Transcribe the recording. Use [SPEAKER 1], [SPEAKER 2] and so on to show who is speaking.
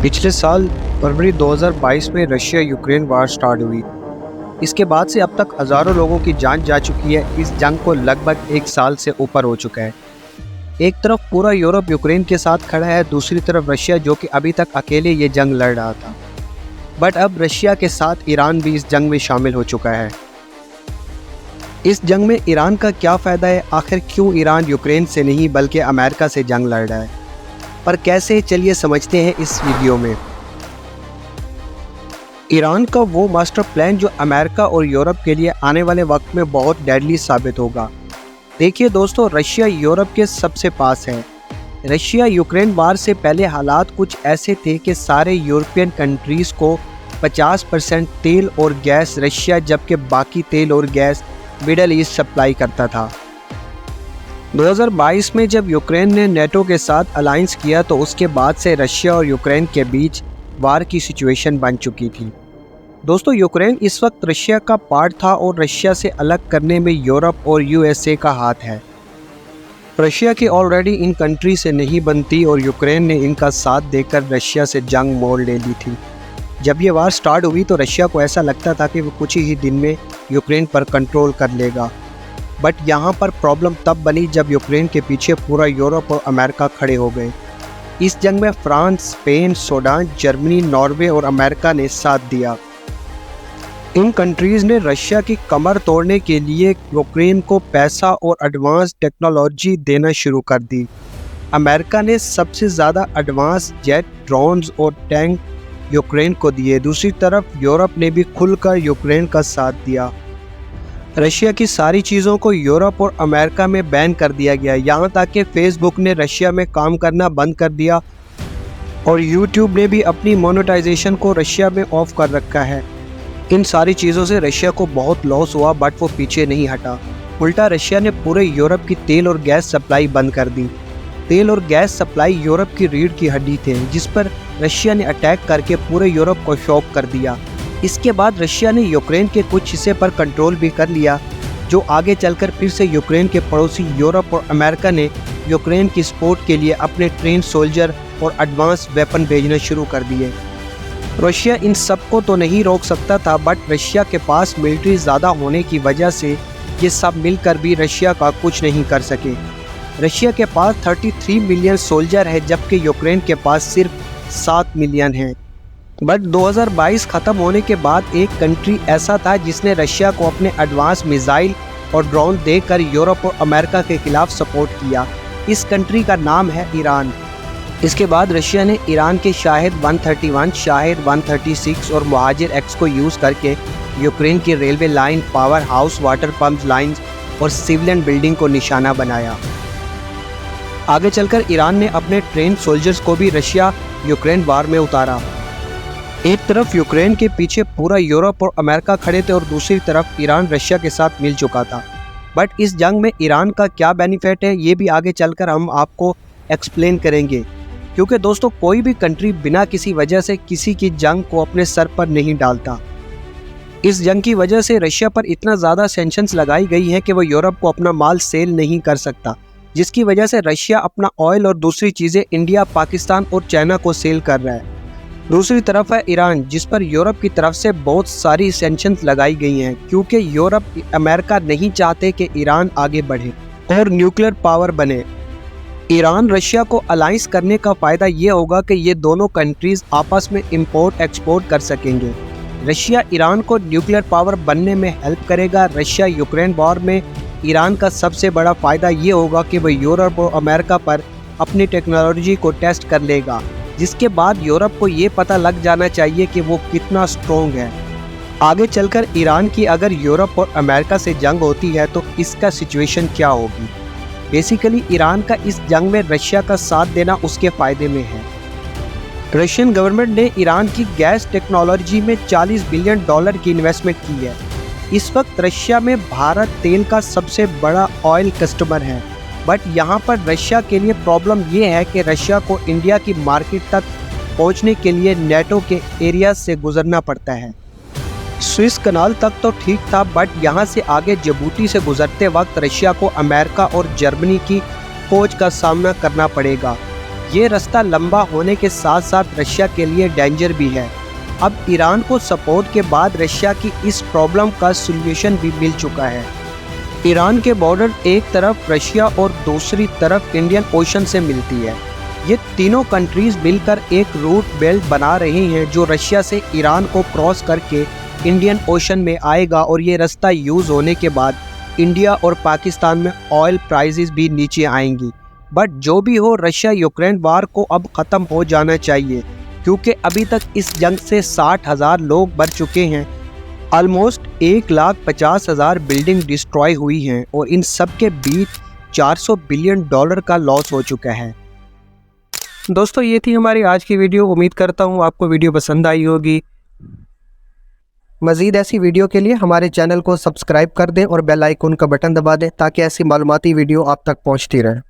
[SPEAKER 1] पिछले साल फरवरी 2022 में रशिया यूक्रेन वार स्टार्ट हुई। इसके बाद से अब तक हज़ारों लोगों की जान जा चुकी है। इस जंग को लगभग एक साल से ऊपर हो चुका है। एक तरफ पूरा यूरोप यूक्रेन के साथ खड़ा है, दूसरी तरफ रशिया जो कि अभी तक अकेले ये जंग लड़ रहा था। बट अब रशिया के साथ ईरान भी इस जंग में शामिल हो चुका है। इस जंग में ईरान का क्या फ़ायदा है? आखिर क्यों ईरान यूक्रेन से नहीं बल्कि अमेरिका से जंग लड़ रहा है? पर कैसे, चलिए समझते हैं इस वीडियो में। ईरान का वो मास्टर प्लान जो अमेरिका और यूरोप के लिए आने वाले वक्त में बहुत डेडली साबित होगा। देखिए दोस्तों, रशिया यूरोप के सबसे पास है। रशिया यूक्रेन वार से पहले हालात कुछ ऐसे थे कि सारे यूरोपियन कंट्रीज़ को 50% तेल और गैस रशिया, जबकि बाकी तेल और गैस मिडल ईस्ट सप्लाई करता था। 2022 में जब यूक्रेन ने नेटो के साथ अलायंस किया तो उसके बाद से रशिया और यूक्रेन के बीच वार की सिचुएशन बन चुकी थी। दोस्तों, यूक्रेन इस वक्त रशिया का पार्ट था और रशिया से अलग करने में यूरोप और यूएसए का हाथ है। रशिया की ऑलरेडी इन कंट्री से नहीं बनती और यूक्रेन ने इनका साथ देकर रशिया से जंग मोड़ ले ली थी। जब ये वार स्टार्ट हुई तो रशिया को ऐसा लगता था कि वो कुछ ही दिन में यूक्रेन पर कंट्रोल कर लेगा। बट यहाँ पर प्रॉब्लम तब बनी जब यूक्रेन के पीछे पूरा यूरोप और अमेरिका खड़े हो गए। इस जंग में France, Spain, Sudan, Germany, Norway और अमेरिका ने साथ दिया। इन कंट्रीज़ ने रशिया की कमर तोड़ने के लिए यूक्रेन को पैसा और एडवांस टेक्नोलॉजी देना शुरू कर दी। अमेरिका ने सबसे ज़्यादा एडवांस जेट, ड्रोन्स और टैंक यूक्रेन को दिए। दूसरी तरफ यूरोप ने भी खुलकर यूक्रेन का साथ दिया। रशिया की सारी चीज़ों को यूरोप और अमेरिका में बैन कर दिया गया। यहाँ तक कि फेसबुक ने रशिया में काम करना बंद कर दिया और यूट्यूब ने भी अपनी मोनेटाइजेशन को रशिया में ऑफ कर रखा है। इन सारी चीज़ों से रशिया को बहुत लॉस हुआ, बट वो पीछे नहीं हटा। उल्टा रशिया ने पूरे यूरोप की तेल और गैस सप्लाई बंद कर दी। तेल और गैस सप्लाई यूरोप की रीढ़ की हड्डी थे, जिस पर रशिया ने अटैक करके पूरे यूरोप को शॉक कर दिया। इसके बाद रशिया ने यूक्रेन के कुछ हिस्से पर कंट्रोल भी कर लिया, जो आगे चलकर फिर से यूक्रेन के पड़ोसी यूरोप और अमेरिका ने यूक्रेन की सपोर्ट के लिए अपने ट्रेन सोल्जर और एडवांस वेपन भेजना शुरू कर दिए। रशिया इन सब को तो नहीं रोक सकता था, बट रशिया के पास मिलिट्री ज़्यादा होने की वजह से ये सब मिलकर भी रशिया का कुछ नहीं कर सके। रशिया के पास 33 मिलियन सोल्जर है, जबकि यूक्रेन के पास सिर्फ 7 मिलियन हैं। बट 2022 ख़त्म होने के बाद एक कंट्री ऐसा था जिसने रशिया को अपने एडवांस मिसाइल और ड्रोन देकर यूरोप और अमेरिका के खिलाफ सपोर्ट किया। इस कंट्री का नाम है ईरान। इसके बाद रशिया ने ईरान के शाहिद 131, शाहिद 136 और मुहाजिर एक्स को यूज़ करके यूक्रेन की railway line, power house, water pump lines और सिविलियन बिल्डिंग को निशाना बनाया। आगे चलकर ईरान ने अपने ट्रेन सोल्जर्स को भी रशिया यूक्रेन वार में उतारा। एक तरफ यूक्रेन के पीछे पूरा यूरोप और अमेरिका खड़े थे और दूसरी तरफ ईरान रशिया के साथ मिल चुका था। बट इस जंग में ईरान का क्या बेनिफिट है, ये भी आगे चलकर हम आपको एक्सप्लेन करेंगे। क्योंकि दोस्तों, कोई भी कंट्री बिना किसी वजह से किसी की जंग को अपने सर पर नहीं डालता। इस जंग की वजह से रशिया पर इतना ज़्यादा सैंक्शंस लगाई गई हैं कि वो यूरोप को अपना माल सेल नहीं कर सकता, जिसकी वजह से रशिया अपना ऑयल और दूसरी चीज़ें इंडिया, पाकिस्तान और चाइना को सेल कर रहा है। दूसरी तरफ है ईरान, जिस पर यूरोप की तरफ से बहुत सारी सैंक्शंस लगाई गई हैं, क्योंकि यूरोप, अमेरिका नहीं चाहते कि ईरान आगे बढ़े और न्यूक्लियर पावर बने। ईरान रशिया को अलायंस करने का फ़ायदा ये होगा कि ये दोनों कंट्रीज़ आपस में इंपोर्ट एक्सपोर्ट कर सकेंगे। रशिया ईरान को न्यूक्लियर पावर बनने में हेल्प करेगा। रशिया यूक्रेन वॉर में ईरान का सबसे बड़ा फ़ायदा ये होगा कि वह यूरोप और अमेरिका पर अपनी टेक्नोलॉजी को टेस्ट कर लेगा, जिसके बाद यूरोप को ये पता लग जाना चाहिए कि वो कितना स्ट्रॉन्ग है। आगे चलकर ईरान की अगर यूरोप और अमेरिका से जंग होती है तो इसका सिचुएशन क्या होगी। बेसिकली ईरान का इस जंग में रशिया का साथ देना उसके फ़ायदे में है। रशियन गवर्नमेंट ने ईरान की गैस टेक्नोलॉजी में $40 बिलियन की इन्वेस्टमेंट की है। इस वक्त रशिया में भारत तेल का सबसे बड़ा ऑयल कस्टमर है। बट यहाँ पर रशिया के लिए प्रॉब्लम ये है कि रशिया को इंडिया की मार्केट तक पहुँचने के लिए नेटो के एरिया से गुजरना पड़ता है। स्विस कनाल तक तो ठीक था, बट यहाँ से आगे जिबूती से गुजरते वक्त रशिया को अमेरिका और जर्मनी की फौज का सामना करना पड़ेगा। ये रास्ता लंबा होने के साथ साथ रशिया के लिए डेंजर भी है। अब ईरान को सपोर्ट के बाद रशिया की इस प्रॉब्लम का सॉल्यूशन भी मिल चुका है। ईरान के बॉर्डर एक तरफ रशिया और दूसरी तरफ इंडियन ओशन से मिलती है। ये तीनों कंट्रीज मिलकर एक रूट बेल्ट बना रही हैं जो रशिया से ईरान को क्रॉस करके इंडियन ओशन में आएगा और ये रास्ता यूज़ होने के बाद इंडिया और पाकिस्तान में ऑयल प्राइसेस भी नीचे आएंगी। बट जो भी हो, रशिया यूक्रेन वार को अब ख़त्म हो जाना चाहिए, क्योंकि अभी तक इस जंग से 60,000 लोग मर चुके हैं। ऑलमोस्ट 1,50,000 बिल्डिंग डिस्ट्रॉय हुई हैं और इन सब के बीच $400 बिलियन का लॉस हो चुका है। दोस्तों, ये थी हमारी आज की वीडियो। उम्मीद करता हूँ आपको वीडियो पसंद आई होगी। मज़ीद ऐसी वीडियो के लिए हमारे चैनल को सब्सक्राइब कर दें और बेल आइकन का बटन दबा दें ताकि ऐसी मालूमाती वीडियो आप तक पहुँचती रहे।